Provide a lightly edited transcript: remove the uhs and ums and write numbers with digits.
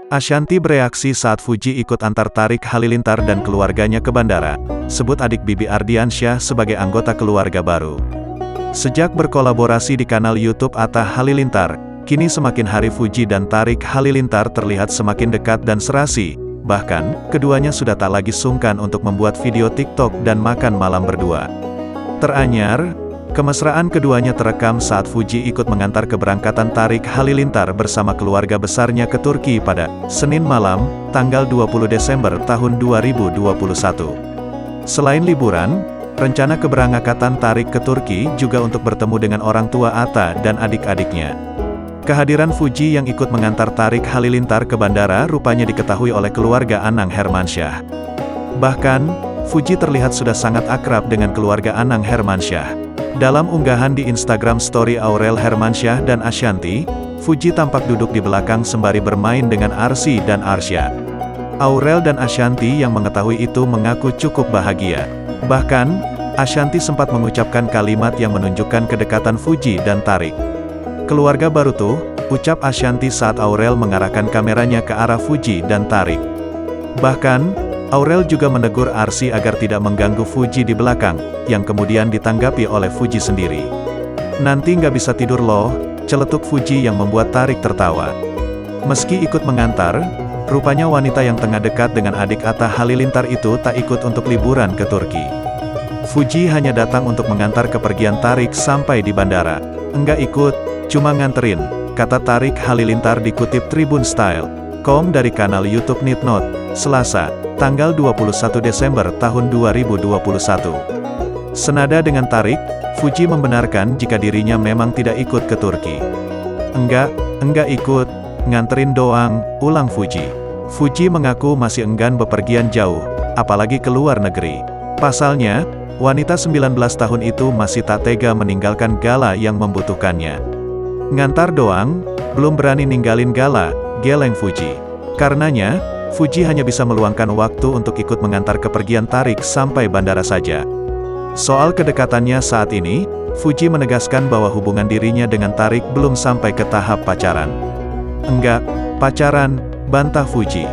Ashanty bereaksi saat Fuji ikut antar Tarik Halilintar dan keluarganya ke bandara, sebut adik Bibi Ardiansyah sebagai anggota keluarga baru. Sejak berkolaborasi di kanal YouTube Atta Halilintar, kini semakin hari Fuji dan Tarik Halilintar terlihat semakin dekat dan serasi, bahkan, keduanya sudah tak lagi sungkan untuk membuat video TikTok dan makan malam berdua. Teranyar, kemesraan keduanya terekam saat Fuji ikut mengantar keberangkatan Tarik Halilintar bersama keluarga besarnya ke Turki pada Senin malam, tanggal 20 Desember tahun 2021. Selain liburan, rencana keberangkatan Tarik ke Turki juga untuk bertemu dengan orang tua Atta dan adik-adiknya. Kehadiran Fuji yang ikut mengantar Tarik Halilintar ke bandara rupanya diketahui oleh keluarga Anang Hermansyah. Bahkan, Fuji terlihat sudah sangat akrab dengan keluarga Anang Hermansyah. Dalam unggahan di Instagram Story Aurel Hermansyah dan Ashanty, Fuji tampak duduk di belakang sembari bermain dengan Arsy dan Arsya. Aurel dan Ashanty yang mengetahui itu mengaku cukup bahagia. Bahkan, Ashanty sempat mengucapkan kalimat yang menunjukkan kedekatan Fuji dan Tarik. "Keluarga baru tuh," ucap Ashanty saat Aurel mengarahkan kameranya ke arah Fuji dan Tarik. Bahkan, Aurel juga menegur Arsy agar tidak mengganggu Fuji di belakang, yang kemudian ditanggapi oleh Fuji sendiri. "Nanti nggak bisa tidur loh," celetuk Fuji yang membuat Tarik tertawa. Meski ikut mengantar, rupanya wanita yang tengah dekat dengan adik Atta Halilintar itu tak ikut untuk liburan ke Turki. Fuji hanya datang untuk mengantar kepergian Tarik sampai di bandara. "Enggak ikut, cuma nganterin," kata Tarik Halilintar dikutip tribunstyle.com dari kanal YouTube Nitnot, Selasa, tanggal 21 Desember tahun 2021. Senada dengan Tarik, Fuji membenarkan jika dirinya memang tidak ikut ke Turki. Enggak ikut, nganterin doang," ulang Fuji. Fuji mengaku masih enggan bepergian jauh, apalagi ke luar negeri. Pasalnya, wanita 19 tahun itu masih tak tega meninggalkan Gala yang membutuhkannya. "Ngantar doang, belum berani ninggalin Gala," geleng Fuji. Karenanya, Fuji hanya bisa meluangkan waktu untuk ikut mengantar kepergian Tarik sampai bandara saja. Soal kedekatannya saat ini, Fuji menegaskan bahwa hubungan dirinya dengan Tarik belum sampai ke tahap pacaran. "Enggak pacaran," bantah Fuji.